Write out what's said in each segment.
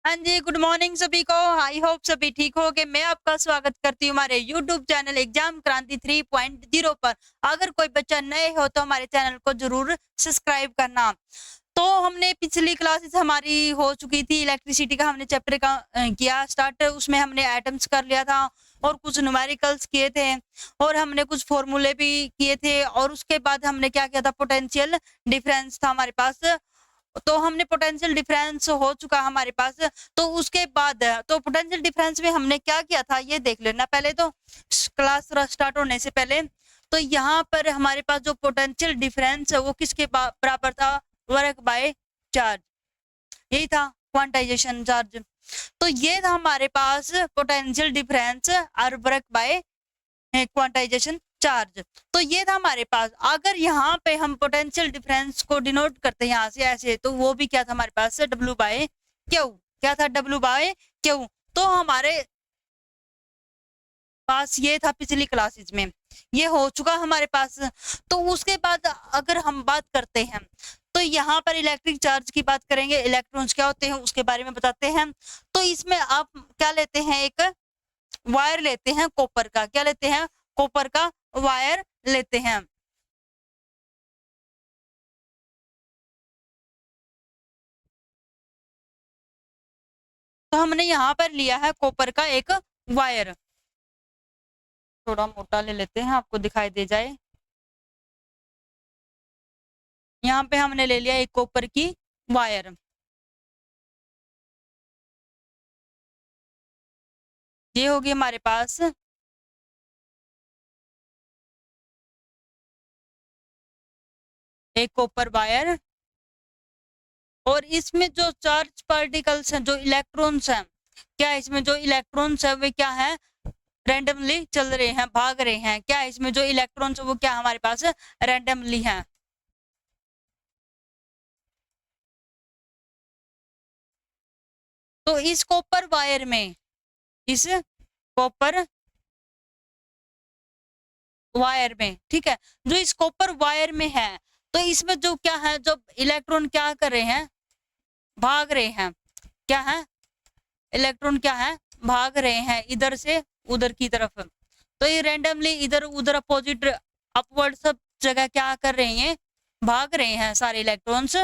हाँ जी, good morning सभी को। आई होप सभी ठीक होगे। मैं आपका स्वागत करती हूँ हमारे यूट्यूब चैनल एग्जाम क्रांति 3.0 पर। अगर कोई बच्चा नए हो तो हमारे चैनल को जरूर सब्सक्राइब करना। तो हमने पिछली क्लासेस हमारी हो चुकी थी, इलेक्ट्रिसिटी का हमने चैप्टर का किया स्टार्ट। उसमें हमने एटम्स कर लिया था और कुछ न्यूमेरिकल्स किए थे और हमने कुछ फॉर्मूले भी किए थे। और उसके बाद हमने क्या किया था, पोटेंशियल डिफरेंस था हमारे पास। तो हमने पोटेंशियल डिफरेंस हो चुका हमारे पास। तो उसके बाद तो पोटेंशियल डिफरेंस में हमने क्या किया था ये देख लेना पहले तो, क्लास स्टार्ट होने से पहले। तो यहाँ पर हमारे पास जो पोटेंशियल डिफरेंस है वो किसके बराबर था, वर्क बाय चार्ज। यही था क्वांटाइजेशन चार्ज। तो ये था हमारे पास पोटेंशियल डिफरेंस और वर्क बाय क्वांटाइजेशन चार्ज। तो ये था हमारे पास। अगर यहाँ पे हम पोटेंशियल डिफरेंस को डिनोट करते हैं यहाँ से ऐसे, तो वो भी क्या था हमारे पास, डब्ल्यू बाय क्यू। क्या था, डब्ल्यू बाय क्यू। तो हमारे पास ये था पिछली क्लासेज में, ये हो चुका हमारे पास। तो उसके बाद अगर हम बात करते हैं तो यहाँ पर इलेक्ट्रिक चार्ज की बात करेंगे, इलेक्ट्रॉन्स क्या होते हैं उसके बारे में बताते हैं। तो इसमें आप क्या लेते हैं, एक वायर लेते हैं कॉपर का। क्या लेते हैं, कॉपर का वायर लेते हैं। तो हमने यहाँ पर लिया है कॉपर का एक वायर। थोड़ा मोटा ले लेते हैं, आपको दिखाई दे जाए। यहाँ पे हमने ले लिया एक कॉपर की वायर। ये होगी हमारे पास एक कॉपर वायर। और इसमें जो चार्ज पार्टिकल्स हैं, जो इलेक्ट्रॉन्स हैं, क्या इसमें जो इलेक्ट्रॉन्स है वे क्या है, रैंडमली चल रहे हैं, भाग रहे हैं। क्या इसमें जो इलेक्ट्रॉन्स है वो क्या हमारे पास रैंडमली हैं। तो इस कॉपर वायर में, इस कॉपर वायर में, ठीक है, जो इस कॉपर वायर में है, तो इसमें जो क्या है, जो इलेक्ट्रॉन क्या कर रहे हैं, भाग रहे हैं। क्या है, इलेक्ट्रॉन क्या है, भाग रहे हैं इधर से उधर की तरफ। तो ये रैंडमली इधर उधर अपोजिट अपवर्ड सब जगह क्या कर रहे हैं, भाग रहे हैं सारे इलेक्ट्रॉन्स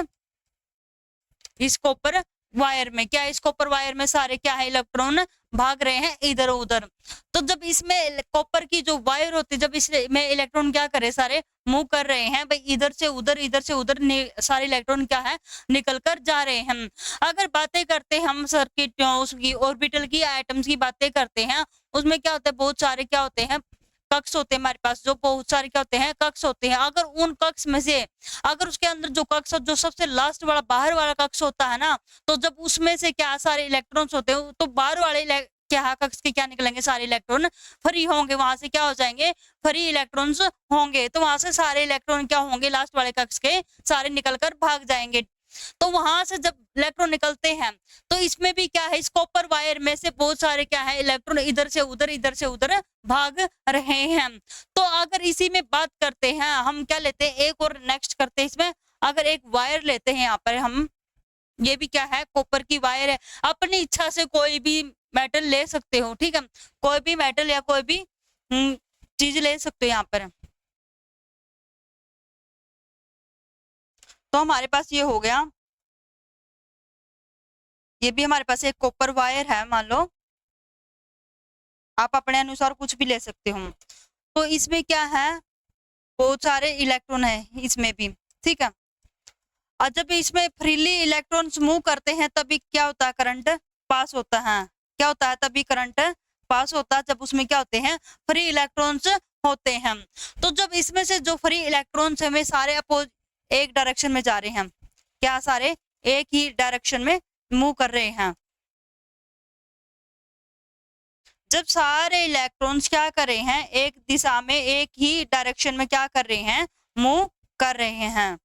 इस कॉपर वायर में। क्या इस कॉपर वायर में सारे क्या है, इलेक्ट्रॉन भाग रहे हैं इधर उधर। तो जब इसमें कॉपर की जो वायर होती है, जब इसमें इलेक्ट्रॉन क्या करे, सारे मूव कर रहे हैं भाई, इधर से उधर सारे इलेक्ट्रॉन क्या है, निकल कर जा रहे हैं। अगर बातें करते हैं हम सर्किट उसकी, ऑर्बिटल की, एटम्स की बातें करते हैं, उसमें क्या होता है, बहुत सारे क्या होते हैं, कक्ष होते हैं हमारे पास, जो बहुत सारे क्या होते हैं, कक्ष होते हैं। अगर उन कक्ष में से, अगर उसके अंदर जो कक्ष, जो सबसे लास्ट वाला बाहर वाला कक्ष होता है ना, तो जब उसमें से क्या सारे इलेक्ट्रॉन्स होते हैं, तो बाहर वाले क्या कक्ष के क्या निकलेंगे, सारे इलेक्ट्रॉन फ्री होंगे, वहां से क्या हो जाएंगे, फ्री इलेक्ट्रॉन्स होंगे। तो वहां से सारे इलेक्ट्रॉन क्या होंगे, लास्ट वाले कक्ष के सारे निकलकर भाग जाएंगे। तो वहां से जब इलेक्ट्रॉन निकलते हैं, तो इसमें भी क्या है, इस कॉपर वायर में से बहुत सारे क्या है, इलेक्ट्रॉन इधर से उधर भाग रहे हैं। तो अगर इसी में बात करते हैं, हम क्या लेते हैं, एक और नेक्स्ट करते हैं इसमें। अगर एक वायर लेते हैं यहाँ पर हम, ये भी क्या है, कॉपर की वायर है। अपनी इच्छा से कोई भी मेटल ले सकते हो, ठीक है, कोई भी मेटल या कोई भी चीज ले सकते हो यहाँ पर। तो हमारे पास ये हो गया, ये भी हमारे पास एक कॉपर वायर है, मान लो आप अपने अनुसार कुछ भी ले सकते हो। तो इसमें क्या है, बहुत सारे इलेक्ट्रॉन है इसमें भी, ठीक है। और जब इसमें फ्रीली इलेक्ट्रॉन्स मूव करते हैं तभी क्या होता है, करंट पास होता है। क्या होता है, तभी करंट पास होता है, जब उसमें क्या होते हैं, फ्री इलेक्ट्रॉन्स होते हैं। तो जब इसमें से जो फ्री इलेक्ट्रॉन्स है वे सारे अपोज एक डायरेक्शन में जा रहे हैं, क्या सारे एक ही डायरेक्शन में मूव कर रहे हैं। जब सारे इलेक्ट्रॉन्स क्या कर रहे हैं, एक दिशा में एक ही डायरेक्शन में क्या कर रहे हैं, मूव कर रहे हैं।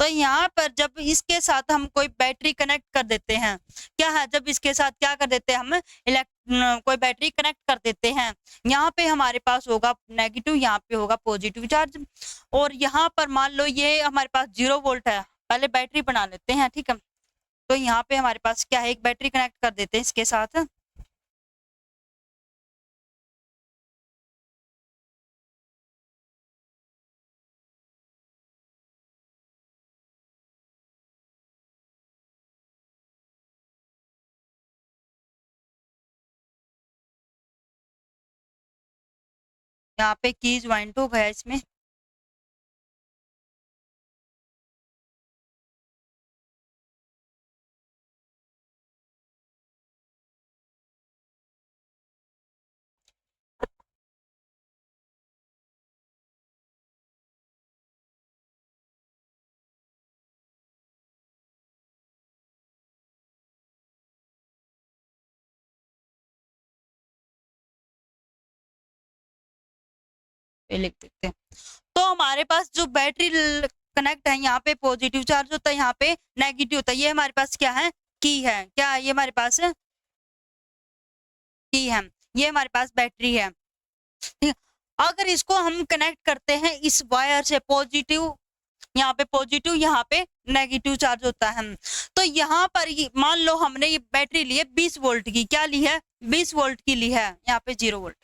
तो यहाँ पर जब इसके साथ हम कोई बैटरी कनेक्ट कर देते हैं, क्या है, जब इसके साथ क्या कर देते हैं हम, कोई बैटरी कनेक्ट कर देते हैं, यहाँ पे हमारे पास होगा नेगेटिव, यहाँ पे होगा पॉजिटिव चार्ज। और यहाँ पर मान लो ये हमारे पास 0 वोल्ट है, पहले बैटरी बना लेते हैं, ठीक है। तो यहाँ पे हमारे पास क्या है, एक बैटरी कनेक्ट कर देते हैं इसके साथ। यहाँ पे की ज्वाइंट हो गया इसमें। ये लिख देते हैं। तो हमारे पास जो बैटरी कनेक्ट है, यहाँ पे पॉजिटिव चार्ज होता है, यहाँ पे नेगेटिव होता है। ये हमारे पास क्या है, की है। क्या है ये हमारे पास, की है। ये हमारे पास बैटरी है, ठीक है। अगर इसको हम कनेक्ट करते हैं इस वायर से, पॉजिटिव यहाँ पे पॉजिटिव, यहाँ पे नेगेटिव चार्ज होता है। तो यहाँ पर मान लो हमने ये बैटरी ली है 20 वोल्ट की, क्या ली है, 20 वोल्ट की ली है, यहाँ पे 0 वोल्ट।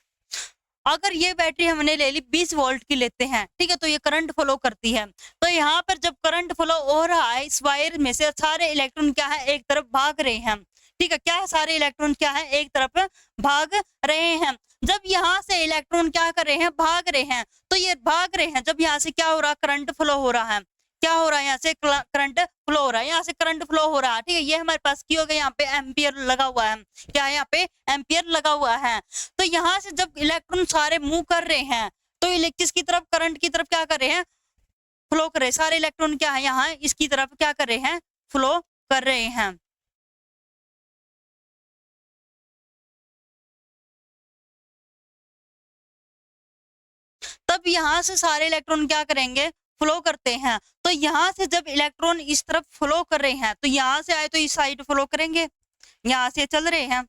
अगर ये बैटरी हमने ले ली 20 वोल्ट की लेते हैं, ठीक है, तो ये करंट फ्लो करती है। तो यहाँ पर जब करंट फ्लो हो रहा है, इस वायर में से सारे इलेक्ट्रॉन क्या है, एक तरफ भाग रहे हैं, ठीक है। क्या है, सारे इलेक्ट्रॉन क्या है, एक तरफ भाग रहे हैं। जब यहाँ से इलेक्ट्रॉन क्या कर रहे हैं, भाग रहे हैं, तो ये भाग रहे हैं। जब यहाँ से क्या हो रहा है, करंट फ्लो हो रहा है। क्या हो रहा है, यहाँ से करंट फ्लो हो रहा है, यहाँ से करंट फ्लो हो रहा है, ठीक है। ये हमारे पास की हो गया, यहाँ पे एम्पियर लगा हुआ है। क्या है, यहाँ पे एम्पियर लगा हुआ है। तो यहाँ से जब इलेक्ट्रॉन सारे मूव कर रहे हैं, तो किसकी तरफ, करंट की तरफ क्या कर रहे हैं, फ्लो कर रहे हैं। सारे इलेक्ट्रॉन क्या है, यहाँ इसकी तरफ क्या कर रहे हैं, फ्लो कर रहे हैं। तब यहाँ से सारे इलेक्ट्रॉन क्या करेंगे, फ्लो करते हैं। तो यहाँ से जब इलेक्ट्रॉन इस तरफ फ्लो कर रहे हैं, तो यहाँ से आए तो इस साइड फ्लो करेंगे, यहाँ से चल रहे हैं।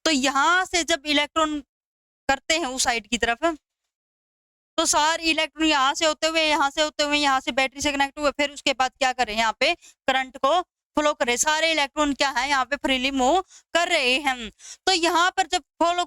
तो यहाँ से जब इलेक्ट्रॉन करते हैं उस साइड की तरफ, तो सारे इलेक्ट्रॉन यहाँ से होते हुए, यहाँ से होते हुए, यहाँ से बैटरी से कनेक्ट हुए, फिर उसके बाद क्या करें, यहाँ पे करंट को फ्लो करे। सारे इलेक्ट्रॉन क्या है, यहाँ पे फ्रीली मूव कर रहे हैं। तो यहाँ पर जब फ्लो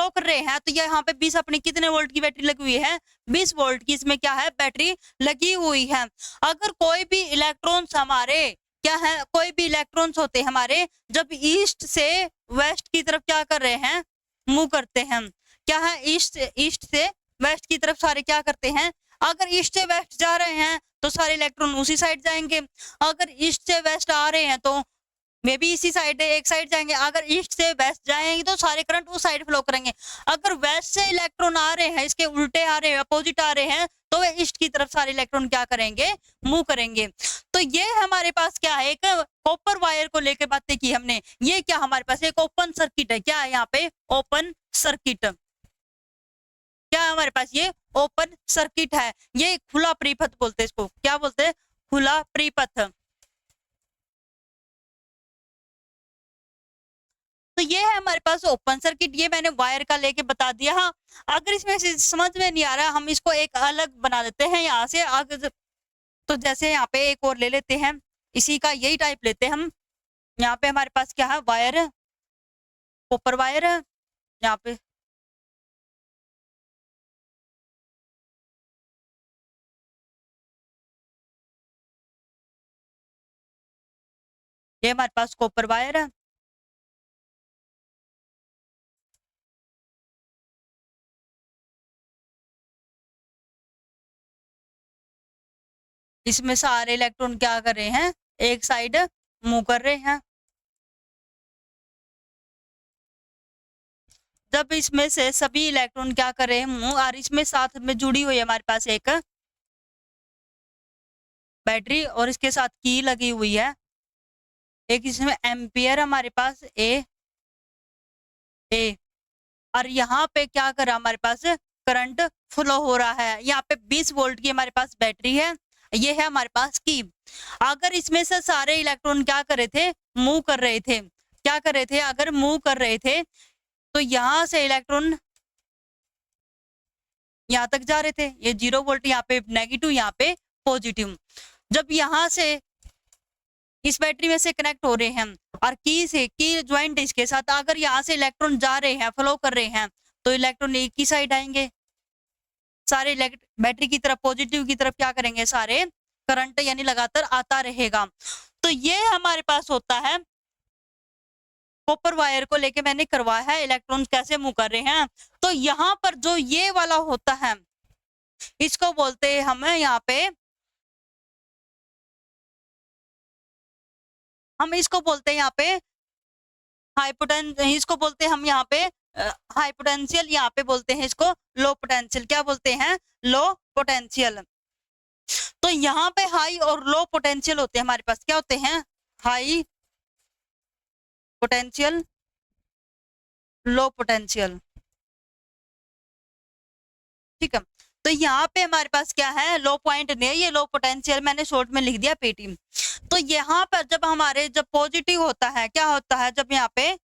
कर रहे हैं, तो यहाँ पे 20 अपनी कितने वोल्ट की बैटरी लगी हुई है, 20 वोल्ट की इसमें क्या है, बैटरी लगी हुई है। अगर कोई भी इलेक्ट्रॉन्स हमारे क्या है, कोई भी इलेक्ट्रॉन्स होते हैं हमारे, जब ईस्ट से वेस्ट की तरफ क्या कर रहे हैं, मूव करते हैं। क्या है, ईस्ट से वेस्ट की तरफ सारे क्या करते हैं। अगर ईस्ट से वेस्ट जा रहे हैं, तो सारे इलेक्ट्रॉन उसी साइड जाएंगे। अगर ईस्ट से वेस्ट आ रहे हैं, तो मे बी इसी साइड एक साइड जाएंगे। अगर ईस्ट से वेस्ट जाएंगे, तो सारे करंट उस साइड फ्लो करेंगे। अगर वेस्ट से इलेक्ट्रॉन आ रहे हैं, इसके उल्टे आ रहे हैं, अपोजिट आ रहे हैं, तो वे ईस्ट की तरफ सारे इलेक्ट्रॉन क्या करेंगे, मूव करेंगे। तो ये हमारे पास क्या है, एक कॉपर वायर को लेकर बातें की हमने। ये क्या हमारे पास एक ओपन सर्किट है। क्या है यहाँ पे, ओपन सर्किट। क्या है हमारे पास, ये ओपन सर्किट है। ये खुला परिपथ बोलते हैं इसको। क्या बोलते हैं, खुला परिपथ। तो ये है हमारे पास ओपन सर्किट। ये मैंने वायर का लेके बता दिया। हाँ, अगर इसमें से समझ में नहीं आ रहा, हम इसको एक अलग बना देते हैं यहाँ से आगे। तो जैसे यहाँ पे एक और ले लेते हैं, इसी का यही टाइप लेते हैं हम। यहाँ पे हमारे पास क्या है, वायर है, कॉपर वायर है। यहाँ पे ये हमारे पास कॉपर वायर है। इसमें सारे इलेक्ट्रॉन क्या कर रहे हैं, एक साइड मूव कर रहे हैं। जब इसमें से सभी इलेक्ट्रॉन क्या कर रहे हैं, मूव, और इसमें साथ में जुड़ी हुई है हमारे पास एक बैटरी, और इसके साथ की लगी हुई है। एक इसमें एम्पियर हमारे पास ए, और यहाँ पे क्या कर रहा है, हमारे पास करंट फ्लो हो रहा है। यहाँ पे 20 वोल्ट की हमारे पास बैटरी है। ये है हमारे पास की। अगर इसमें से सारे इलेक्ट्रॉन क्या कर रहे थे, मूव कर रहे थे, क्या कर रहे थे, अगर मूव कर रहे थे, तो यहाँ से इलेक्ट्रॉन यहाँ तक जा रहे थे। ये 0 वोल्ट, यहाँ पे नेगेटिव, यहाँ पे पॉजिटिव। जब यहाँ से इस बैटरी में से कनेक्ट हो रहे हैं और की ज्वाइंट इसके साथ, अगर यहाँ से इलेक्ट्रॉन जा रहे हैं, फ्लो कर रहे हैं, तो इलेक्ट्रॉन एक ही साइड आएंगे, सारे बैटरी की तरफ, पॉजिटिव की तरफ क्या करेंगे, सारे करंट यानी लगातार आता रहेगा। तो ये हमारे पास होता है, कॉपर वायर को लेके मैंने करवाया है इलेक्ट्रॉन कैसे मूव कर रहे हैं। तो यहाँ पर जो ये वाला होता है इसको बोलते हैं हम यहाँ पे, हम इसको बोलते हैं यहाँ पे इसको बोलते हैं हम यहाँ पे हाई पोटेंशियल, यहाँ पे बोलते हैं इसको लो पोटेंशियल। क्या बोलते हैं, लो पोटेंशियल। तो यहाँ पे हाई और लो पोटेंशियल होते हैं हमारे पास, क्या होते हैं, हाई पोटेंशियल, लो पोटेंशियल, ठीक है। तो यहाँ पे हमारे पास क्या है, लो पॉइंट नहीं है, ये लो पोटेंशियल मैंने शॉर्ट में लिख दिया पेटी। तो यहाँ पर जब पॉजिटिव होता है, क्या होता है, जब यहाँ पे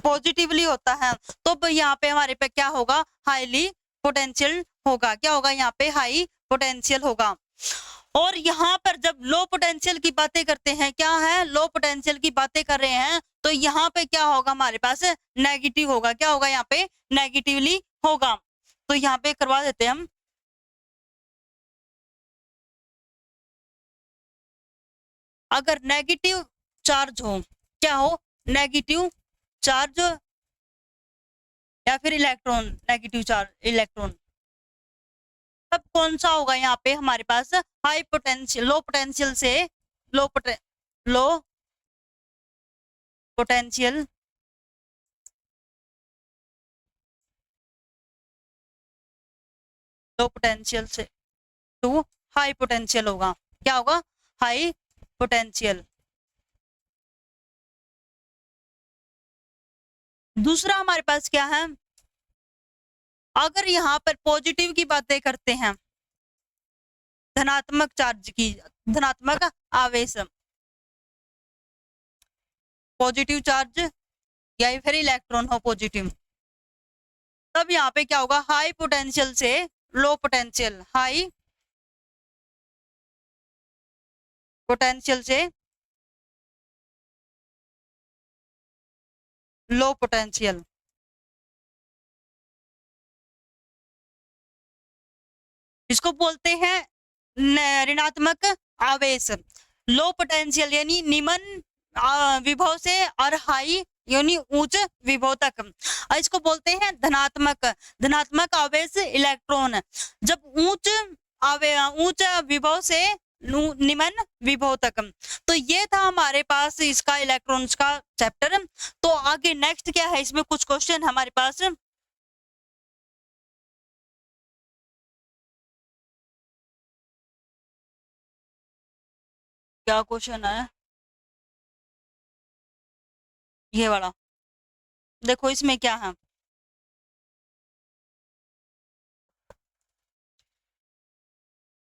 पॉजिटिवली होता है तो यहाँ पे हमारे पे क्या होगा, हाईली पोटेंशियल होगा। क्या होगा, यहाँ पे हाई पोटेंशियल होगा। और यहाँ पर जब लो पोटेंशियल की बातें करते हैं, क्या है, लो पोटेंशियल की बातें कर रहे हैं, तो यहाँ पे क्या होगा, हमारे पास नेगेटिव होगा। क्या होगा, यहाँ पे नेगेटिवली होगा। तो यहाँ पे करवा देते हैं हम, अगर नेगेटिव चार्ज हो, क्या हो, नेगेटिव चार्ज या फिर इलेक्ट्रॉन, नेगेटिव चार्ज इलेक्ट्रॉन, तब कौन सा होगा यहाँ पे हमारे पास, हाई पोटेंशियल, लो पोटेंशियल से लो पोटेंशियल लो पोटेंशियल से टू हाई पोटेंशियल होगा। क्या होगा, हाई पोटेंशियल। दूसरा हमारे पास क्या है, अगर यहाँ पर पॉजिटिव की बातें करते हैं, धनात्मक चार्ज की, धनात्मक आवेश, पॉजिटिव चार्ज या फिर इलेक्ट्रॉन हो पॉजिटिव, तब यहाँ पे क्या होगा, हाई पोटेंशियल से लो पोटेंशियल, हाई पोटेंशियल से लो पोटेंशियल। इसको बोलते हैं ऋणात्मक आवेश। लो पोटेंशियल यानी निम्न विभव से और हाई यानी उच्च विभव तक, इसको बोलते हैं धनात्मक आवेश इलेक्ट्रॉन। जब उच्च विभव से निम्न विभव तक। तो ये था हमारे पास इसका इलेक्ट्रॉन्स का चैप्टर। तो आगे नेक्स्ट क्या है, इसमें कुछ क्वेश्चन हमारे पास, क्या क्वेश्चन है, ये वाला देखो, इसमें क्या है,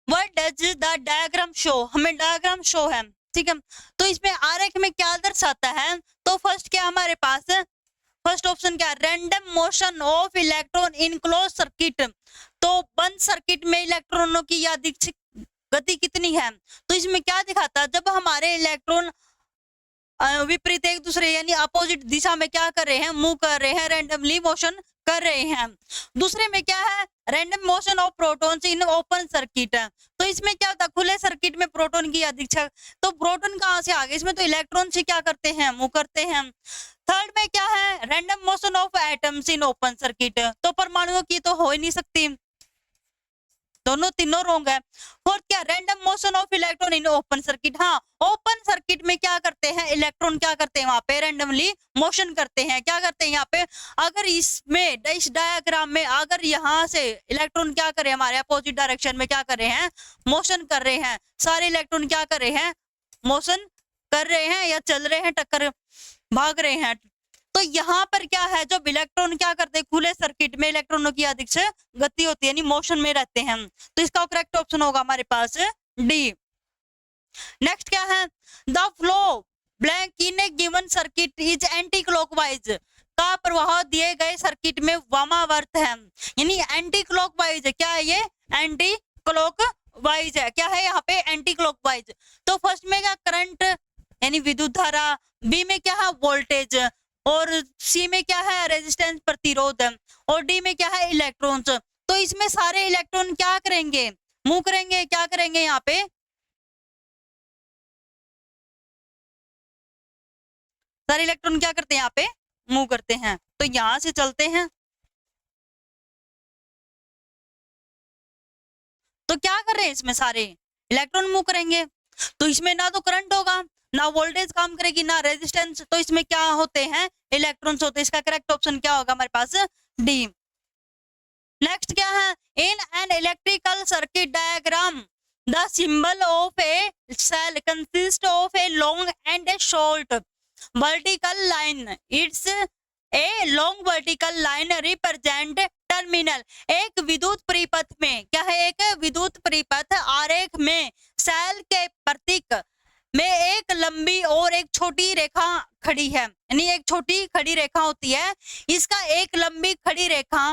what does the diagram show, हमें डायग्राम शो है, ठीक है। तो इसमें आरेख में क्या दर्शाता है, तो फर्स्ट क्या हमारे पास, फर्स्ट ऑप्शन क्या, random motion of electron in close circuit. तो बंद सर्किट में इलेक्ट्रॉनों की यादृच्छिक गति कितनी है। तो इसमें क्या दिखाता है, जब हमारे इलेक्ट्रॉन विपरीत एक दूसरे यानी अपोजिट दिशा में क्या कर रहे हैं, मूव कर रहे हैं, रैंडमली मोशन कर रहे हैं। दूसरे में क्या है, random motion of protons in open circuit. तो इसमें क्या होता है, खुले सर्किट में प्रोटॉन की यादृच्छिक, तो प्रोटॉन कहाँ से आ गए, इसमें तो इलेक्ट्रॉन से क्या करते हैं, मूव करते हैं। थर्ड में क्या है, random motion of atoms in open circuit, तो परमाणुओं की तो हो ही नहीं सकती, दोनों तीनों रोंग है। फोर्थ क्या, random motion of electron in open circuit, हाँ ओपन सर्किट में क्या करते हैं, इलेक्ट्रॉन क्या करते हैं, वहां पे रैंडमली मोशन करते हैं। क्या करते हैं यहाँ पे, अगर इसमें इस डायग्राम में अगर यहाँ से इलेक्ट्रॉन क्या करे, हमारे अपोजिट डायरेक्शन में क्या कर रहे हैं, मोशन कर रहे हैं, सारे इलेक्ट्रॉन क्या कर रहे हैं, मोशन कर रहे हैं या चल रहे हैं, टक्कर भाग रहे हैं। तो यहाँ पर क्या है, जब इलेक्ट्रॉन क्या करते हैं, खुले सर्किट में इलेक्ट्रॉनों की अधिक गति होती है यानी मोशन में रहते हैं। तो इसका करेक्ट ऑप्शन होगा हमारे पास डी। नेक्स्ट क्या है, the flow blank in A given circuit is anti clockwise, का प्रवाह दिए गए सर्किट में वामावर्त है, यानी एंटी क्लॉकवाइज। क्या है ये, एंटी क्लॉक वाइज है, क्या है यहाँ पे एंटी क्लॉकवाइज। तो फर्स्ट में क्या करंट यानी विद्युत धारा, बी में क्या है वोल्टेज, और सी में क्या है रेजिस्टेंस प्रतिरोध, और डी में क्या है इलेक्ट्रॉन्स। तो इसमें सारे इलेक्ट्रॉन क्या करेंगे, मूव करेंगे, क्या करेंगे यहाँ पे सारे इलेक्ट्रॉन क्या करते हैं यहाँ पे मूव करते हैं। तो यहां से चलते हैं, तो क्या कर रहे हैं इसमें सारे इलेक्ट्रॉन मूव करेंगे। तो इसमें ना तो करंट होगा, ना वोल्टेज काम करेगी, ना रेजिस्टेंस, तो इसमें क्या होते हैं इलेक्ट्रॉन्स होते हैं। इसका करेक्ट ऑप्शन क्या होगा हमारे पास डी। नेक्स्ट क्या है, in an electrical circuit diagram the symbol of a cell consist of a long and a short vertical line. It's a long vertical line represent terminal. एक विद्युत परिपथ में क्या है, एक विद्युत परिपथ आरेख में सेल के प्रतीक में एक लंबी और एक छोटी रेखा खड़ी है, यानी एक छोटी खड़ी रेखा होती है। इसका एक लंबी खड़ी रेखा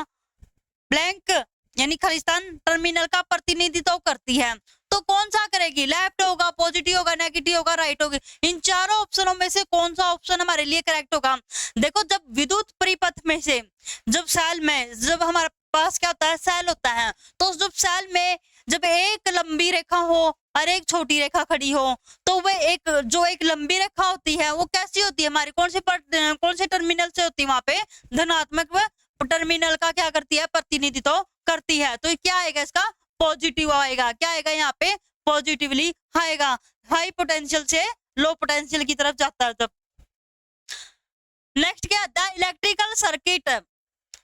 ब्लैंक यानी खालिस्तान टर्मिनल का प्रतिनिधित्व करती है। तो कौन सा करेगी, लेफ्ट होगा, पॉजिटिव होगा, नेगेटिव होगा, राइट होगी। इन चारों ऑप्शनों में से कौन सा ऑप्शन हमारे लिए करेक्ट होगा। देखो जब विद्युत परिपथ में से जब सेल में जब हमारे पास क्या होता है सेल होता है, तो जब सेल में जब एक लंबी रेखा हो और एक छोटी रेखा खड़ी हो, तो वह एक जो एक लंबी रेखा होती है वो कैसी होती है हमारी, कौन से टर्मिनल से होती है, वहां पे धनात्मक टर्मिनल का क्या करती है प्रतिनिधित्व करती है। तो क्या आएगा इसका पॉजिटिव आएगा, क्या आएगा यहाँ पे पॉजिटिवली आएगा। हाई पोटेंशियल से लो पोटेंशियल की तरफ जाता है जब। नेक्स्ट क्या, the electrical circuit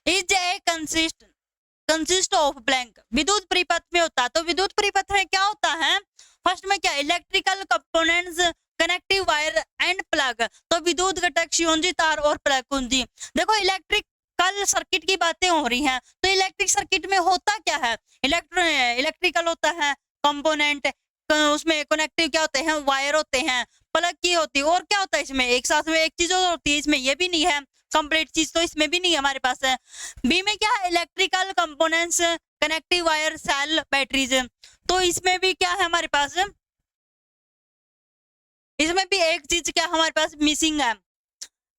is a consist of blank. विद्युत परिपथ में होता है, तो विद्युत परिपथ में क्या होता है, फर्स्ट में क्या electrical components connective wire and plug. तो विद्युत घटक संयोजी तार और प्लग कुंजी। देखो इलेक्ट्रिकल सर्किट की बातें हो रही हैं, तो इलेक्ट्रिक सर्किट में होता क्या है, इलेक्ट्रिकल होता है कंपोनेंट, उसमें कनेक्टिव क्या होते हैं वायर होते हैं, प्लग की होती है, और क्या होता है इसमें एक साथ में एक चीज और होती है, इसमें ये भी नहीं है कंप्लीट चीज, तो इसमें भी नहीं है हमारे पास है। बी में क्या है electrical components connective wire cell batteries. तो इसमें भी क्या है हमारे पास, इसमें भी एक चीज क्या हमारे पास मिसिंग है।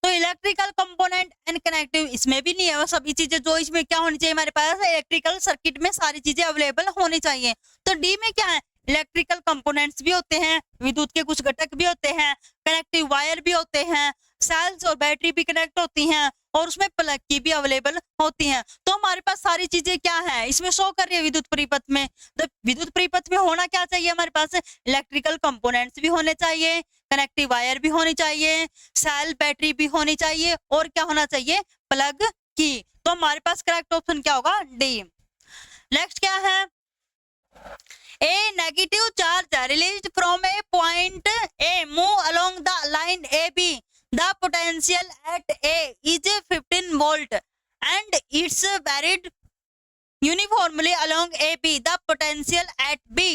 तो इलेक्ट्रिकल कंपोनेंट एंड कनेक्टिव इसमें भी नहीं है, वो सभी चीजें जो इसमें क्या होनी चाहिए हमारे पास इलेक्ट्रिकल सर्किट में सारी चीजें अवेलेबल होनी चाहिए। तो डी में क्या है इलेक्ट्रिकल कंपोनेंट्स भी होते हैं, विद्युत के कुछ घटक भी होते हैं, कनेक्टिव वायर भी होते हैं, सेल्स और बैटरी भी कनेक्ट होती हैं, और उसमें प्लग की भी अवेलेबल होती हैं। तो हमारे पास सारी चीजें क्या है इसमें शो कर रही है विद्युत परिपथ में। तो विद्युत परिपथ में होना क्या चाहिए हमारे पास इलेक्ट्रिकल कंपोनेंट्स भी होने चाहिए, कनेक्टिव वायर भी होनी चाहिए, सेल बैटरी भी होनी चाहिए, और क्या होना चाहिए प्लग की। तो हमारे पास करेक्ट ऑप्शन क्या होगा डी। नेक्स्ट क्या है, A negative charge released from a point A move along the line AB. The potential at A is 15 volt and it's varied uniformly along AB. The potential at B.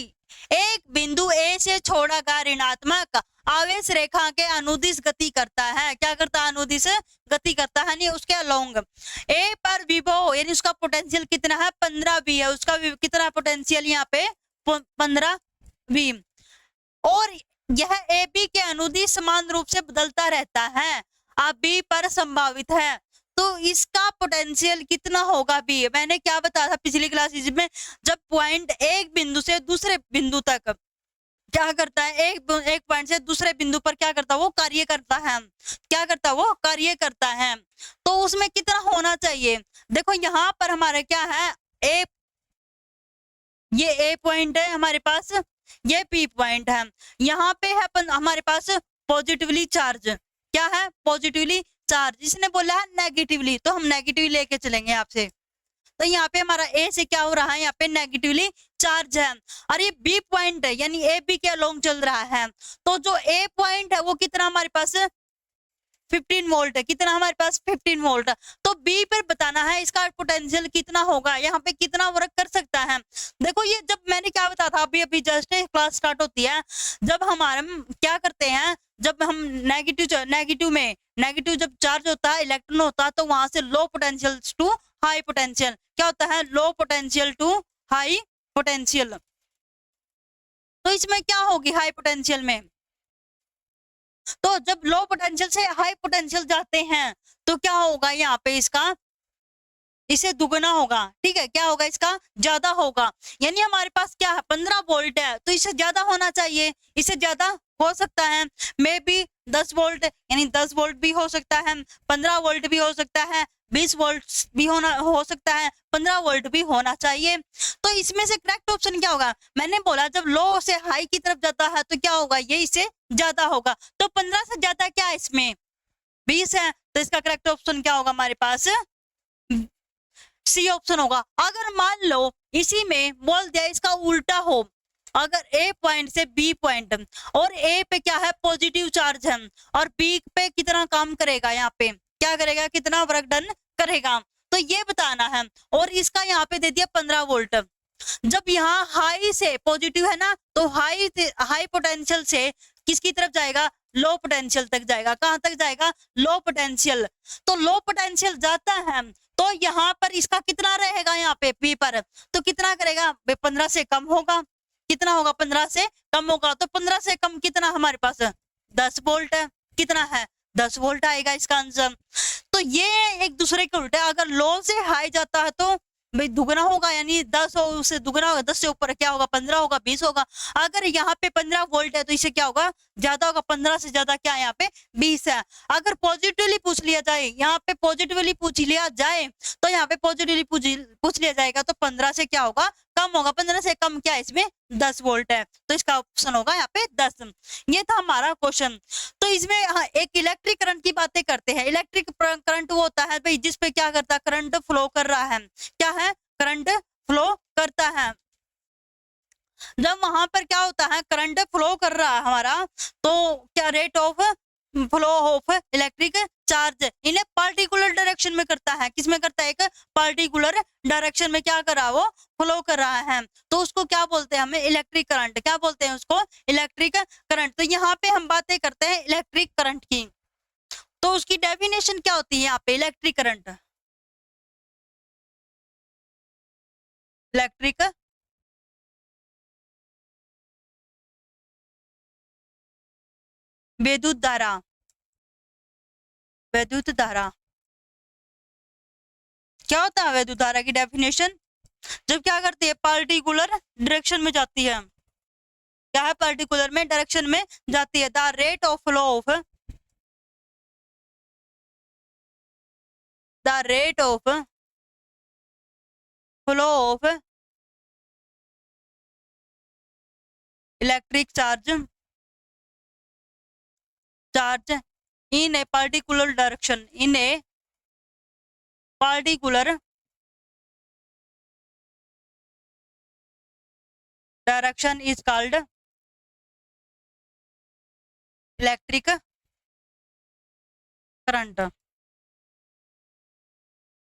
एक बिंदु A से छोड़ा गया ऋणात्मक आवेश रेखा के अनुदिश गति करता है, क्या करता है अनुदिश गति करता है, नहीं उसके अलोंग। A पर विभव यानी उसका पोटेंशियल कितना है 15 V है, उसका कितना पोटेंशियल यहाँ पे 15 V, और यह ए बी के अनुदिश समान रूप से बदलता रहता है, अब बी पर संभावित है। तो इसका पोटेंशियल कितना होगा बी, मैंने क्या बताया था पिछली क्लासेज में, जब पॉइंट एक बिंदु से दूसरे बिंदु तक क्या करता है, एक पॉइंट से दूसरे बिंदु पर क्या करता है वो कार्य करता है, क्या करता है वो कार्य करता है। तो उसमें कितना होना चाहिए, देखो यहाँ पर हमारे क्या है ये ए पॉइंट है हमारे पास, ये पी पॉइंट है, यहाँ पे है हमारे पास पॉजिटिवली चार्ज, क्या है पॉजिटिवली चार्ज, इसने बोला है नेगेटिवली, तो हम नेगेटिवली लेके चलेंगे आपसे। तो यहाँ पे हमारा ए से क्या हो रहा है यहाँ पे नेगेटिवली चार्ज है, और ये बी पॉइंट है यानी ए बी के अलोंग चल रहा है। तो जो ए पॉइंट है वो कितना हमारे पास 15 वोल्ट है, कितना हमारे पास 15 वोल्ट। तो बी पर बताना है इसका पोटेंशियल कितना होगा, यहाँ पे कितना वर्क कर सकता है। देखो ये जब मैंने क्या बताया था अभी अभी जस्ट क्लास स्टार्ट होती है, जब हमारे क्या करते हैं, जब हम नेगेटिव जब चार्ज होता है इलेक्ट्रॉन होता है, तो वहां से low potential to high potential क्या होता है, low potential to high potential. तो इसमें क्या होगी हाई पोटेंशियल में, तो जब लो पोटेंशियल से हाई पोटेंशियल जाते हैं तो क्या होगा यहाँ पे इसका, इसे दुगना होगा, ठीक है, क्या होगा इसका ज्यादा होगा। यानी हमारे पास क्या है 15 वोल्ट है तो इससे ज्यादा होना चाहिए, इससे ज्यादा हो सकता है मे बी 10 वोल्ट, यानी 10 वोल्ट भी हो सकता है, 15 वोल्ट भी हो सकता है, 20 वोल्ट भी हो सकता है, 15 वोल्ट भी होना चाहिए। तो इसमें से करेक्ट ऑप्शन क्या होगा, मैंने बोला जब लो से हाई की तरफ जाता है तो क्या होगा, ये इससे ज्यादा होगा। तो 15 से ज्यादा क्या है इसमें 20 है, तो इसका करेक्ट ऑप्शन क्या होगा हमारे पास, सी ऑप्शन होगा। अगर मान लो इसी में बोल दिया इसका उल्टा हो, अगर ए पॉइंट से बी पॉइंट और ए पे क्या है पॉजिटिव चार्ज है और बी पे कितना काम करेगा, यहाँ पे क्या करेगा, कितना वर्क डन करेगा, तो ये बताना है। और इसका यहाँ पे दे दिया 15 वोल्ट, जब यहाँ हाई से पॉजिटिव है ना तो हाई पोटेंशियल से किसकी तरफ जाएगा, लो पोटेंशियल तक जाएगा। कहां तक जाएगा, लो पोटेंशियल। तो लो पोटेंशियल जाता है तो यहाँ पर इसका कितना रहेगा, यहाँ पे पी पर तो कितना करेगा 15 से कम होगा, कितना होगा 15 से कम होगा। तो 15 से कम कितना हमारे पास 10 वोल्ट है, कितना है 10 वोल्ट आएगा इसका आंसर। तो ये एक दूसरे के उल्टे, अगर लो से हाई जाता है तो भाई दुगना होगा, यानी 10 हो उससे दुगना होगा, 10 से ऊपर क्या होगा 15 होगा 20 होगा। अगर यहाँ पे 15 वोल्ट है तो इसे क्या होगा ज्यादा होगा, 15 से ज्यादा क्या है यहाँ पे 20 है। अगर पॉजिटिवली पूछ लिया जाए, यहाँ पे पॉजिटिवली पूछ लिया जाए तो यहाँ पे पॉजिटिवली पूछ लिया जाएगा तो 15 से क्या होगा कम होगा, 15 से कम क्या है इसमें 10 वोल्ट है, तो इसका ऑप्शन होगा यहाँ पे 10। ये था हमारा क्वेश्चन। तो इसमें हाँ, एक इलेक्ट्रिक करंट की बातें करते हैं। इलेक्ट्रिक करंट वो होता है भाई जिसपे क्या करता है, करंट फ्लो कर रहा है, क्या है करंट फ्लो करता है। जब वहां पर क्या होता है करंट फ्लो कर रहा है हमारा, तो क्या rate of flow of electric charge in a particular direction में करता है, किसमें करता है, एक पार्टिकुलर डायरेक्शन में क्या कर रहा है वो फ्लो कर रहा है, तो उसको क्या बोलते हैं हमें इलेक्ट्रिक करंट, क्या बोलते हैं उसको इलेक्ट्रिक करंट। तो यहाँ पे हम बातें करते हैं इलेक्ट्रिक करंट की, तो उसकी डेफिनेशन क्या होती है यहाँ पे इलेक्ट्रिक करंट, इलेक्ट्रिक विद्युत धारा, विद्युत धारा क्या होता है, विद्युत धारा की डेफिनेशन जब क्या करती है पार्टिकुलर डायरेक्शन में जाती है, क्या है पार्टिकुलर में डायरेक्शन में जाती है, the rate of flow of, the rate of flow of electric charge in a particular direction, in a particular direction is called electric current.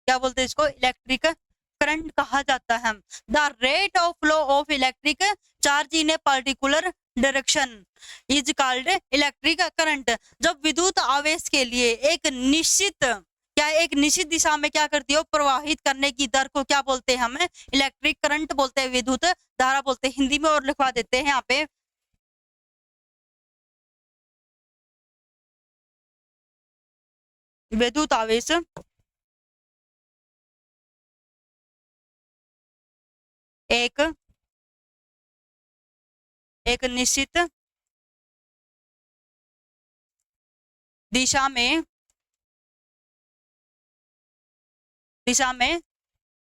क्या बोलते हैं इसको, इलेक्ट्रिक करंट कहा जाता है। The rate of flow of electric charge in a particular direction is called electric current. जब विद्युत आवेश के लिए एक निश्चित दिशा में क्या करती है प्रवाहित करने की दर को क्या बोलते हैं, हमें इलेक्ट्रिक करंट बोलते हैं, विद्युत धारा बोलते हैं। हिंदी में और लिखवा देते हैं यहाँ पे, विद्युत आवेश एक निश्चित दिशा में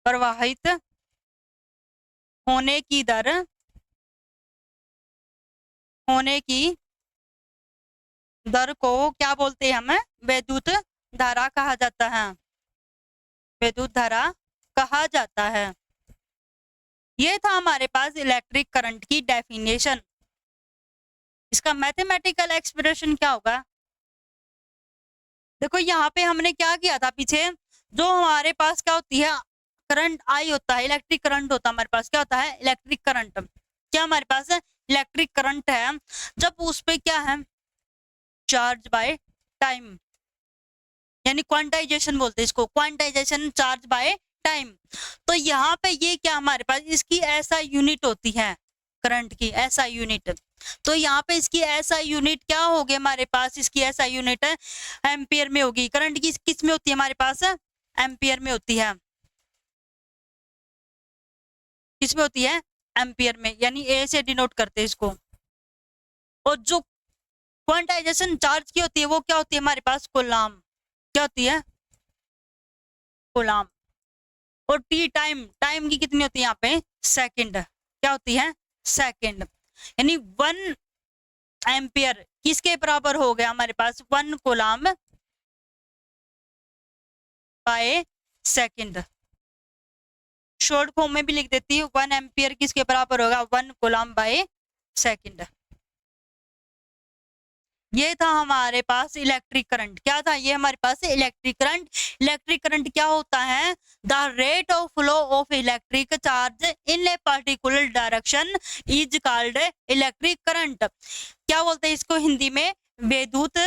प्रवाहित होने की दर को क्या बोलते हैं, हमें विद्युत धारा कहा जाता है, विद्युत धारा कहा जाता है। ये था हमारे पास इलेक्ट्रिक करंट की डेफिनेशन। इसका मैथमेटिकल एक्सप्रेशन क्या होगा, देखो यहाँ पे हमने क्या किया था पीछे, जो हमारे पास क्या होती है करंट आई होता है, इलेक्ट्रिक करंट होता है हमारे पास, क्या होता है इलेक्ट्रिक करंट, क्या हमारे पास इलेक्ट्रिक करंट है जब उस पे क्या है चार्ज बाय टाइम, यानी क्वांटाइजेशन बोलते हैं इसको, क्वांटाइजेशन चार्ज बाय टाइम। तो यहाँ पे ये क्या हमारे पास इसकी ऐसा यूनिट होती है करंट की SI यूनिट। तो यहाँ पे इसकी SI यूनिट क्या होगी हमारे पास, इसकी SI यूनिट एम्पियर में होगी। करंट की किस में होती है हमारे पास, एम्पियर में होती है। किस में होती है, एम्पियर में, यानी A से डिनोट करते हैं इसको। और जो क्वांटाइजेशन चार्ज की होती है वो क्या होती है हमारे पास, कूलम। क्या होती है, कूलम। और टी टाइम की कितनी होती है यहाँ पे, सेकंड। क्या होती है, सेकंड। यानी 1 एम्पियर किसके बराबर हो गया हमारे पास, 1 coulomb by second. Short form में भी लिख देती हूँ, 1 एम्पियर किसके बराबर होगा, 1 कूलम बाय सेकंड। ये था हमारे पास इलेक्ट्रिक करंट। क्या था ये हमारे पास, इलेक्ट्रिक करंट। इलेक्ट्रिक करंट क्या होता है, the rate of flow of electric charge in a particular direction is called electric current. क्या बोलते हैं इसको हिंदी में, विद्युत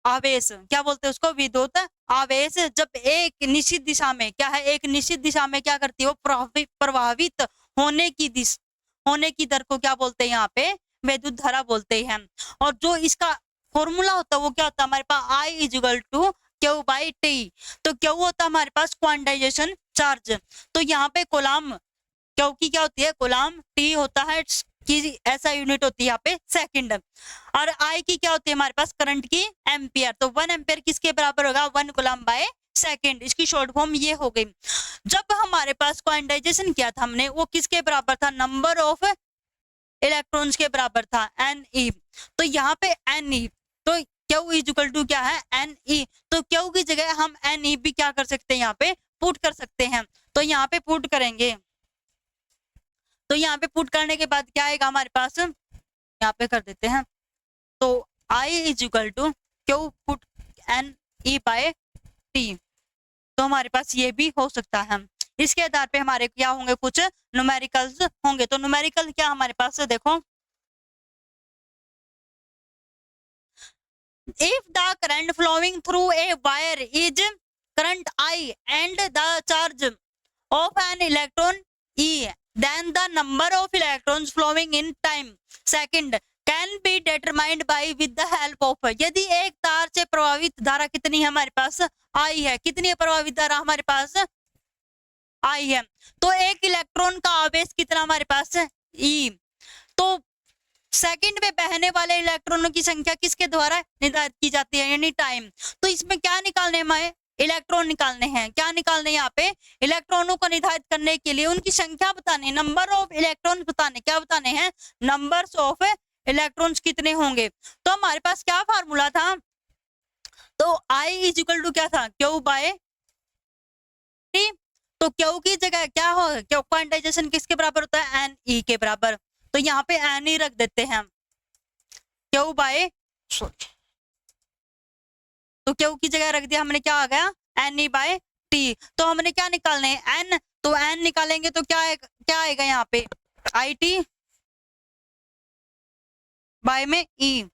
आवेश। क्या बोलते हैं उसको, विद्युत आवेश। जब एक निश्चित दिशा में, क्या है, एक निश्चित दिशा में क्या करती है वो, प्रभावित होने की दर को क्या बोलते हैं यहाँ पे, विद्युत धारा बोलते हैं। और जो इसका फॉर्मूला होता है वो क्या होता है हमारे पास, I equal to Q by T. तो Q होता है हमारे पास क्वांटाइजेशन चार्ज। तो यहाँ पे कूलम, Q की क्या होती है, कूलम। टी होता है की ऐसा यूनिट होती है यहाँ पे सेकंड। और I की क्या होती है हमारे पास, करंट की, एम्पियर। तो 1 एम्पियर किसके बराबर होगा, 1 कूलम बाय सेकंड। इसकी शॉर्ट फॉर्म ये हो गई। जब हमारे पास क्वांटाइजेशन किया था हमने, वो किसके बराबर था, नंबर ऑफ इलेक्ट्रॉन्स के बराबर था, Ne। तो यहाँ पे Ne, तो Q इक्वल टू क्या है, Ne। तो Q की जगह हम Ne भी क्या कर सकते हैं, यहाँ पे पुट कर सकते हैं। तो यहाँ पे पुट करेंगे, तो यहाँ पे पुट करने के बाद क्या आएगा हमारे पास, यहाँ पे कर देते हैं। तो I equal to Q put Ne by T. तो हमारे पास ये भी हो सकता है। इसके आधार पे हमारे क्या होंगे, कुछ न्यूमेरिकल्स होंगे। तो न्यूमेरिकल क्या हमारे पास है, देखो, if the current flowing through a wire is current I and the charge of an electron E, then the number of electrons flowing in time second can be determined by with the help of। यदि एक तार से प्रभावित धारा कितनी है हमारे पास, I है। कितनी है प्रभावित धारा हमारे पास, I है। तो एक इलेक्ट्रॉन का आवेश कितना हमारे पास है, E। तो सेकंड में बहने वाले इलेक्ट्रॉनों की संख्या किसके द्वारा निर्धारित की जाती है, यानी टाइम। तो इसमें क्या निकालने हैं, इलेक्ट्रॉन निकालने हैं। क्या निकालने हैं यहाँ पे, इलेक्ट्रॉनों को निर्धारित करने के लिए उनकी संख्या बताने, नंबर ऑफ इलेक्ट्रॉन बताने। क्या बताने हैं, नंबर्स ऑफ इलेक्ट्रॉन्स कितने होंगे। तो हमारे पास क्या फार्मूला था, तो I इक्वल टू क्या था, Q बाय टी। तो Q की जगह क्या हो, Q क्वांटाइजेशन किसके बराबर होता है, Ne के बराबर। तो यहाँ पे Ne रख देते हैं, Q बाय, तो Q की जगह रख दिया हमने, क्या आ गया, Ne बाय टी। तो हमने क्या निकालने हैं, N। तो N निकालेंगे तो क्या आएगा यहाँ पे, IT बाय में E।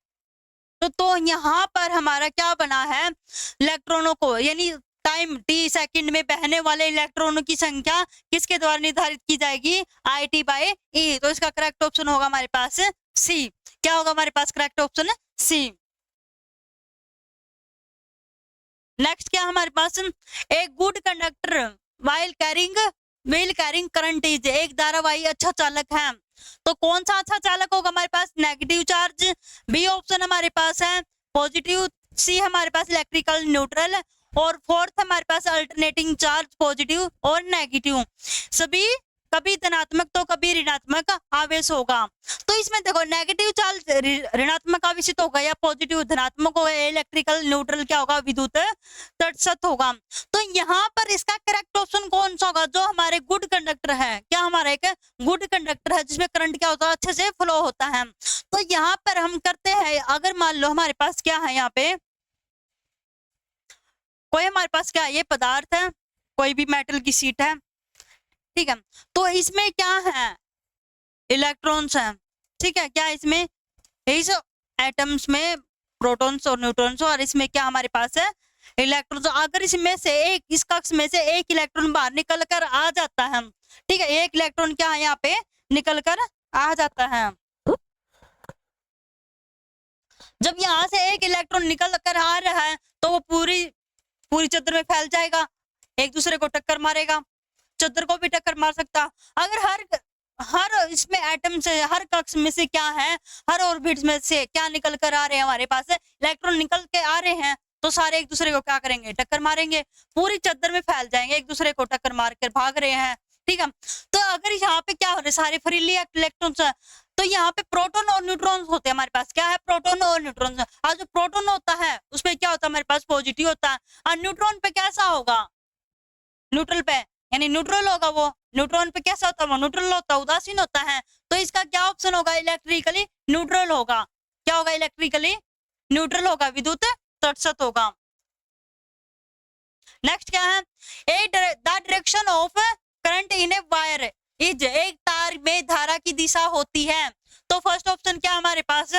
तो यहाँ पर हमारा क्या बना है, इलेक्ट्रॉनों को, यानी टाइम t सेकंड में बहने वाले इलेक्ट्रॉनों की संख्या किसके द्वारा निर्धारित की जाएगी, IT बाय E। तो इसका करेक्ट ऑप्शन होगा हमारे पास C। क्या होगा हमारे पास करेक्ट ऑप्शन, C। नेक्स्ट क्या हमारे पास, एक good conductor while carrying current is, एक धारावाही अच्छा चालक है। तो कौन सा अच्छा चालक होगा हमारे पास, नेगेटिव चार्ज। बी ऑप्शन हमारे पास है पॉजिटिव। सी हमारे पास इलेक्ट्रिकल न्यूट्रल। और फोर्थ हमारे पास अल्टरनेटिंग चार्ज, पॉजिटिव और नेगेटिव। सभी कभी धनात्मक तो कभी ऋणात्मक आवेश होगा। तो इसमें देखो, नेगेटिव चार्ज ऋणात्मक आवेशित होगा या पॉजिटिव धनात्मक होगा, इलेक्ट्रिकल न्यूट्रल क्या होगा, विद्युत तटस्थ होगा। तो यहाँ पर इसका करेक्ट ऑप्शन कौन सा होगा, जो हमारे गुड कंडक्टर है। क्या हमारा एक गुड कंडक्टर है जिसमें करंट क्या होता है, अच्छे से फ्लो होता है। तो यहाँ पर हम करते हैं, अगर मान लो हमारे पास क्या है, यहाँ पे कोई हमारे पास क्या है, ये पदार्थ है, कोई भी मेटल की शीट है, ठीक है। तो इसमें क्या है, इलेक्ट्रॉन्स हैं, ठीक है। क्या इसमें, इस एटम्स में प्रोटॉन्स और न्यूट्रॉन्स, और इसमें क्या हमारे पास है, इलेक्ट्रॉन, अगर इसमें से एक, इस कक्ष में से एक इलेक्ट्रॉन बाहर निकल कर आ जाता है, ठीक है, एक इलेक्ट्रॉन क्या है यहाँ पे निकल कर आ जाता है, जब यहाँ से एक इलेक्ट्रॉन निकल कर आ रहा है तो वो पूरी चादर में फैल जाएगा, एक दूसरे को टक्कर मारेगा, चादर को भी टक्कर मार सकता। अगर हर इसमें एटम से, हर कक्ष में से क्या है, हर ऑर्बिट में से क्या निकल कर आ रहे हैं, हमारे पास इलेक्ट्रॉन निकल के आ रहे हैं, तो सारे एक दूसरे को क्या करेंगे, टक्कर मारेंगे, पूरी चादर में फैल जाएंगे, एक दूसरे को टक्कर मार कर भाग रहे हैं, ठीक है। तो अगर यहाँ पे क्या हो रहा है, सारे फ्रीली इलेक्ट्रॉन्स, तो यहाँ पे प्रोटॉन और न्यूट्रॉन्स होते हैं हमारे पास, क्या है, प्रोटॉन और न्यूट्रॉन्स। और जो प्रोटॉन होता है उसमें क्या होता है, हमारे पास पॉजिटिव होता है, और न्यूट्रॉन पे कैसा होगा, न्यूट्रल पे, यानी न्यूट्रल होगा वो, न्यूट्रॉन पे कैसा होता है, वो न्यूट्रल होता है, उदासीन होता है। तो इसका क्या ऑप्शन होगा, इलेक्ट्रिकली न्यूट्रल होगा, क्या होगा, इलेक्ट्रिकली न्यूट्रल होगा, विद्युत तटस्थ होगा। नेक्स्ट क्या है, the direction of current in a wire is, एक तार में धारा की दिशा होती है। तो फर्स्ट ऑप्शन क्या हमारे पास,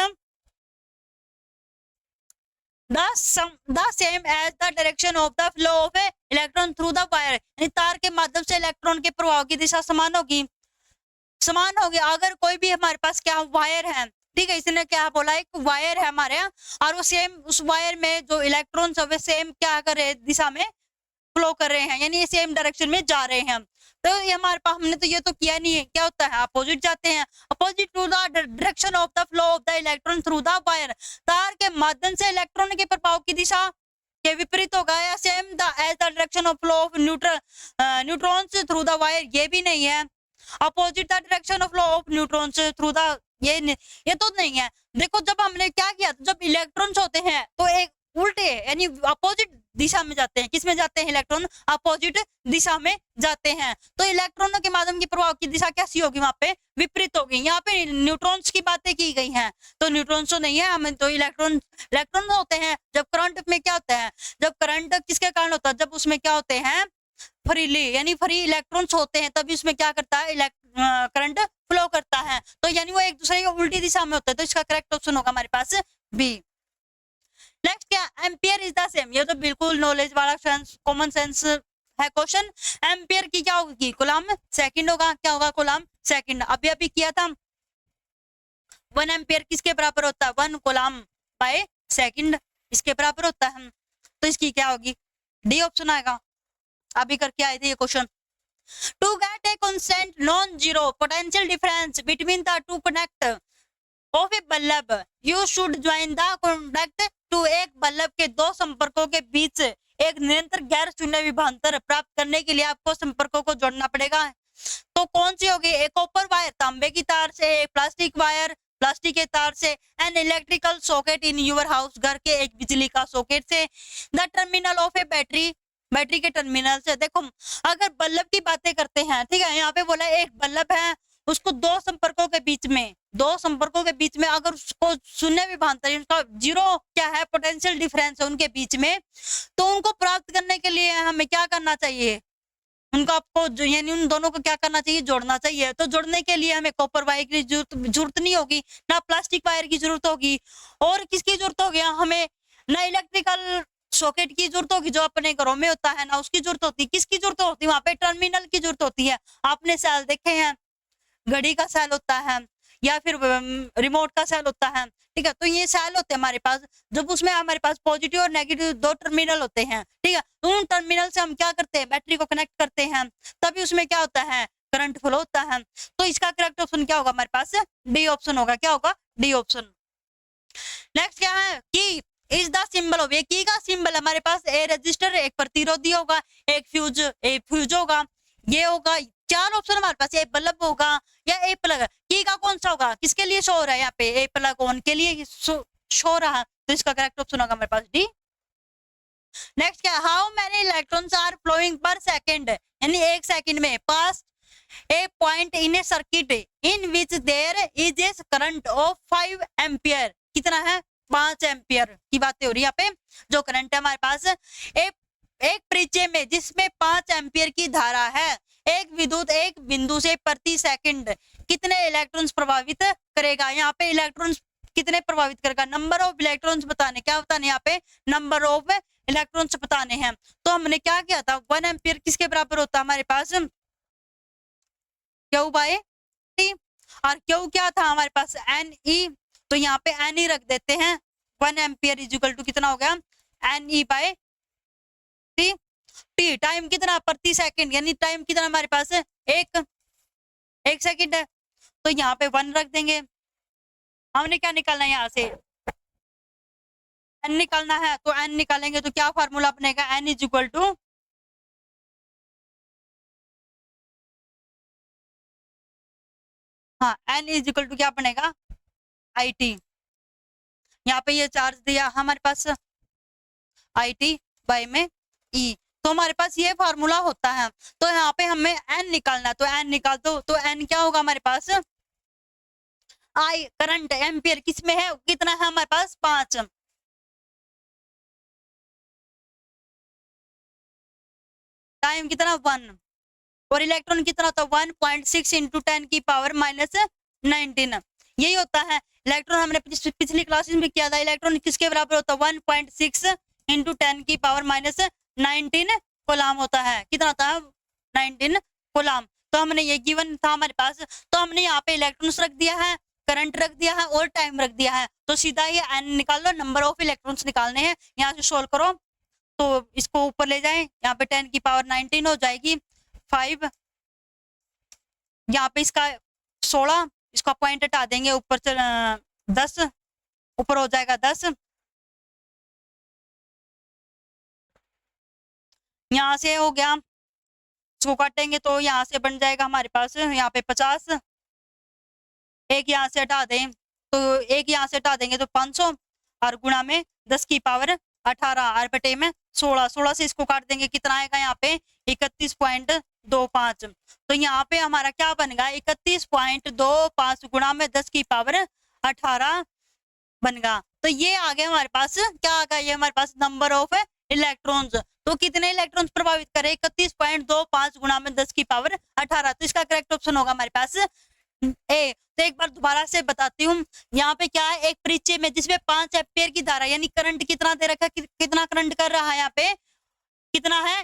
the same as the direction of the flow of a electron through the wire, यानी तार के माध्यम से इलेक्ट्रॉन के प्रवाह की दिशा समान होगी, अगर कोई भी हमारे पास क्या वायर है, ठीक है, इसने क्या बोला, एक वायर है हमारे यहाँ, और वो सेम उस वायर में जो इलेक्ट्रॉन्स है सेम क्या कर रहे हैं, दिशा में फ्लो कर रहे हैं, यानी सेम डायरेक्शन में जा रहे हैं। तो ये हमारे पास, हमने तो ये तो किया नहीं है, क्या होता है, अपोजिट जाते हैं, opposite to the direction of the flow of the electron through the wire, तार के माध्यम से इलेक्ट्रॉन के प्रभाव की दिशा के विपरीत होगा, या same the as the direction of flow of neutrons through the wire, ये भी नहीं है, opposite the direction of flow of neutrons through the, ये तो नहीं है। देखो जब हमने क्या किया, जब इलेक्ट्रॉन्स होते हैं तो एक उल्टे यानी अपोजिट दिशा में जाते हैं, किसमें जाते हैं, इलेक्ट्रॉन अपोजिट दिशा में जाते हैं, तो इलेक्ट्रॉनों के माध्यम की प्रवाह की दिशा कैसी होगी, वहां पे विपरीत होगी। यहाँ पे न्यूट्रॉन्स की बातें की गई हैं, तो न्यूट्रॉन्स तो नहीं है, हमें तो इलेक्ट्रॉन होते हैं। जब करंट में क्या होता है, जब करंट किसके कारण होता है, जब उसमें क्या होते हैं, फ्रीली यानी फ्री इलेक्ट्रॉन्स होते हैं, तभी उसमें क्या करता है, करंट फ्लो करता है, तो यानी वो एक दूसरे के उल्टी दिशा में होता है, तो इसका करेक्ट ऑप्शन होगा हमारे पास बी। नेक्स्ट क्या, एम्पियर इज द सेम, ये तो बिल्कुल नॉलेज वाला कॉमन सेंस है क्वेश्चन। एम्पियर की क्या होगी, कूलम सेकंड होगा, क्या होगा, कूलम सेकंड। अभी किया था, 1 एम्पियर किसके बराबर होता है, 1 कूलम बाय सेकंड, इसके बराबर होता है, तो इसकी क्या होगी, डी ऑप्शन आएगा। अभी करके आए थे ये question. To get a constant non zero potential difference between the two connect of a bulb, you should join the contact to, एक बल्ब के दो संपर्कों के बीच एक निरंतर गैर शून्य विभवांतर प्राप्त करने के लिए आपको संपर्कों को जोड़ना पड़ेगा। तो कौन सी होगी, एक कॉपर वायर तांबे की तार से, एक प्लास्टिक वायर प्लास्टिक के तार से, an electrical socket in your house, घर के एक बिजली का सॉकेट से, the terminal of A battery के टर्मिनल से। देखो अगर बल्ब की बातें करते हैं, ठीक है, यहाँ पे बोला एक बल्ब है, उसको दो संपर्कों के बीच में अगर उसको शून्य विभवांतर, उनका जीरो क्या है, पोटेंशियल डिफरेंस है उनके बीच में, तो उनको प्राप्त करने के लिए हमें क्या करना चाहिए, उनको आपको यानी उन दोनों को क्या करना चाहिए, जोड़ना चाहिए। तो जोड़ने के लिए हमें कॉपर वायर की जरूरत नहीं होगी, ना प्लास्टिक वायर की जरूरत होगी, और किसकी जरूरत होगी, हमें ना इलेक्ट्रिकल सॉकेट की जरूरत होगी जो अपने घरों में होता है, ना उसकी जरूरत होती, किसकी जरूरत होती है, वहां पे टर्मिनल की जरूरत होती है। आपने सेल देखे हैं, घड़ी का सेल होता है या फिर रिमोट का सेल होता है, ठीक है, तो ये सेल होते हैं हमारे पास, जब उसमें हमारे पास पॉजिटिव और नेगेटिव दो टर्मिनल होते हैं, ठीक है, तो उन टर्मिनल से हम क्या करते हैं, बैटरी को कनेक्ट करते हैं, तभी उसमें क्या होता है, करंट फ्लो होता है। तो इसका करेक्ट ऑप्शन क्या होगा हमारे पास, डी ऑप्शन होगा, क्या होगा, डी ऑप्शन। नेक्स्ट क्या है, की इज द सिंबल ऑफ, ये की का सिंबल हमारे पास ए रजिस्टर, एक प्रतिरोधी होगा, एक फ्यूज होगा, ये होगा। चार ऑप्शन हमारे पास, ए बल्ब होगा या ए प्लग, की का कौन सा होगा, किसके लिए शो हो रहा है, यहाँ पे ए प्लग ऑन के लिए शो रहा है, तो इसका करेक्ट ऑप्शन होगा हमारे पास डी। नेक्स्ट क्या, how many electrons are flowing per second, यानी एक सेकंड में pass a point in a circuit in which there is a current of 5 ampere, कितना है, 5 एम्पियर की बातें हो रही है यहाँ पे। जो करंट है हमारे पास एक परिचय में जिसमें 5 एम्पियर की धारा है, एक विद्युत एक बिंदु से प्रति सेकंड कितने इलेक्ट्रॉन्स प्रभावित करेगा। यहाँ पे इलेक्ट्रॉन्स कितने प्रभावित करेगा, नंबर ऑफ इलेक्ट्रॉन्स बताने, क्या बताने यहाँ पे, नंबर ऑफ इलेक्ट्रॉन्स बताने हैं। तो हमने क्या किया था, 1 एम्पियर किसके बराबर होता है हमारे पास, क्यू बाय टी। और क्यू क्या था हमारे पास, एन ई, तो यहाँ पे एन ई रख देते हैं। 1 एम्पियर इज इक्वल टू कितना हो गया, N E by T. T time कितना, प्रति सेकंड, यानी टाइम कितना हमारे पास है, एक सेकंड है। तो यहाँ पे 1 रख देंगे। हमने क्या निकालना है यहाँ से, एन निकालना है। तो एन निकालेंगे तो क्या फार्मूला बनेगा, एन इज इक्वल टू, हाँ एन इज इक्वल टू क्या बनेगा, आई टी। यहाँ पे ये चार्ज दिया हमारे पास, आई टी बाई में ई। तो हमारे पास ये फार्मूला होता है। तो यहाँ पे हमें एन निकालना है, तो एन निकाल दो। तो एन क्या होगा हमारे पास, आई करंट एम्पियर किस में है, कितना है हमारे पास, 5। टाइम कितना 1, और इलेक्ट्रॉन कितना होता है 1.6 इंटू 10 की पावर -19। यही होता है इलेक्ट्रॉन। हमने पिछली क्लासेस में किया था, इलेक्ट्रॉन किसके बराबर होता है, 1.6 इंटू 10 की पावर -19 कोलाम होता है। कितना होता है, 19 कोलाम। तो हमने ये गिवन था हमारे पास। तो हमने यहाँ पे इलेक्ट्रॉन्स रख दिया है, करंट रख दिया है और टाइम रख दिया है। तो सीधा ये एन निकाल लो, नंबर ऑफ इलेक्ट्रॉन्स निकालने हैं। यहाँ से सोल्व करो तो इसको ऊपर ले जाएं, यहाँ पे 10 की पावर 19 हो जाएगी 5। यहाँ पे इसका 16, इसका पॉइंट हटा देंगे, ऊपर 10, ऊपर हो जाएगा 10। यहाँ से हो गया, इसको काटेंगे तो यहाँ से बन जाएगा हमारे पास यहाँ पे 50। एक यहाँ से हटा दें तो एक यहाँ से हटा देंगे तो 500, और गुणा में 10 की पावर 18 और बटे में 16। 16 से इसको काट देंगे, कितना आएगा यहाँ पे 31.25। तो यहाँ पे हमारा क्या बनेगा, 31.25 गुणा में 10 की पावर 18 बनेगा। तो ये आ गया हमारे पास, क्या आ गया, ये हमारे पास नंबर ऑफ इलेक्ट्रॉन्स। तो कितने इलेक्ट्रॉन्स प्रभावित करें, 31.25 गुणा में 10 की पावर 18। तो इसका करेक्ट ऑप्शन होगा हमारे पास ए। तो एक बार दोबारा से बताती हूँ, यहाँ पे क्या है, एक परिचय में जिसमें 5 एम्पियर की धारा, यानी करंट कितना दे रखा है, कितना करंट कर रहा है यहाँ पे, कितना है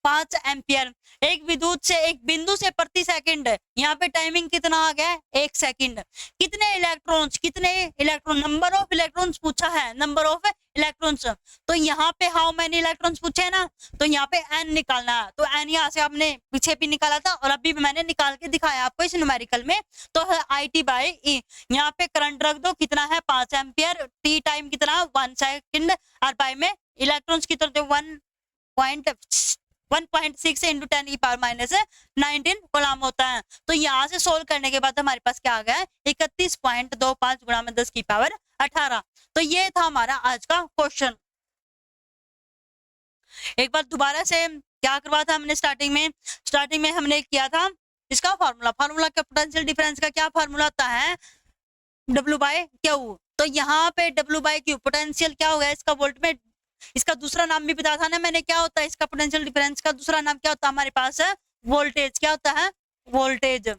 5 एम्पियर। एक विद्युत से, एक बिंदु से प्रति सेकंड, यहाँ पे टाइमिंग कितना आ गया है, 1 सेकंड। कितने इलेक्ट्रॉन, नंबर ऑफ इलेक्ट्रॉन्स पूछा है, नंबर ऑफ इलेक्ट्रॉन्स। तो यहाँ पे हाउ मेनी इलेक्ट्रॉन्स पूछे है ना, तो यहाँ पे एन निकालना है। तो एन यहाँ से आपने पीछे भी निकाला था और अभी भी मैंने निकाल के दिखाया आपको इस न्यूमेरिकल में। तो है आई टी बाई ई। यहाँ पे करंट रख दो, कितना है 5 एम्पियर, टी टाइम कितना 1 सेकंड, और बाई में इलेक्ट्रॉन्स कितना 1.6 इंटू 10 की पावर -19 कोलाम होता है। तो यहाँ से सोल्व करने के बाद हमारे पास क्या आ गया है, 31.25 गुणा में 10 की पावर 18। तो ये था हमारा आज का क्वेश्चन। एक बार दोबारा से क्या करवा था हमने, स्टार्टिंग में हमने किया था इसका फार्मूला का, पोटेंशियल डिफरेंस का क्या फार्मूला होता है, W/Q। तो यहाँ पे W/Q पोटेंशियल क्या हो गया इसका वोल्ट में। इसका दूसरा नाम भी बताया था ना मैंने, क्या होता है इसका पोटेंशियल डिफरेंस का दूसरा नाम क्या होता है हमारे पास है, वोल्टेज। क्या होता है, वोल्टेज।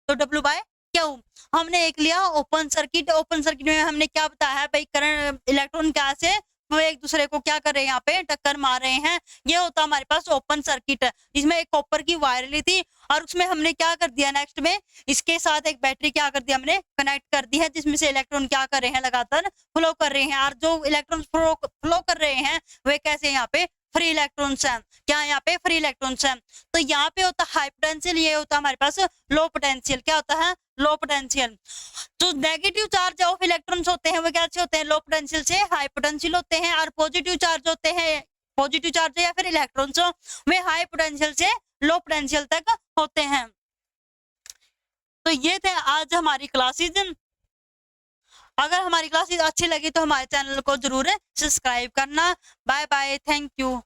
तो W/Q हमने एक लिया ओपन सर्किट। ओपन सर्किट में हमने क्या बताया है भाई, करंट, इलेक्ट्रॉन क्या से वो एक दूसरे को क्या कर रहे हैं, यहाँ पे टक्कर मार रहे हैं। ये होता हमारे पास ओपन सर्किट। इसमें एक कॉपर की वायर ली थी और उसमें हमने क्या कर दिया, नेक्स्ट में इसके साथ एक बैटरी क्या कर दिया हमने कनेक्ट कर दी है, जिसमें से इलेक्ट्रॉन क्या कर रहे हैं, लगातार फ्लो कर रहे हैं। और जो इलेक्ट्रॉन फ्लो कर रहे हैं वे कैसे, यहाँ पे फ्री इलेक्ट्रॉन्स हैं। क्या यहाँ पे फ्री इलेक्ट्रॉन्स हैं। तो यहाँ पे होता हाई पोटेंशियल, ये होता हमारे पास लो पोटेंशियल। क्या होता है, लो पोटेंशियल। तो नेगेटिव चार्ज ऑफ इलेक्ट्रॉन्स होते हैं वो कैसे होते हैं, लो पोटेंशियल से हाई पोटेंशियल होते हैं। और पॉजिटिव चार्ज होते हैं, पॉजिटिव चार्ज या फिर इलेक्ट्रॉन्स वे हाई पोटेंशियल से लो पोटेंशियल तक होते हैं। तो ये थे आज हमारी क्लासेज। अगर हमारी क्लासेज अच्छी लगी तो हमारे चैनल को जरूर सब्सक्राइब करना। Bye bye, thank you.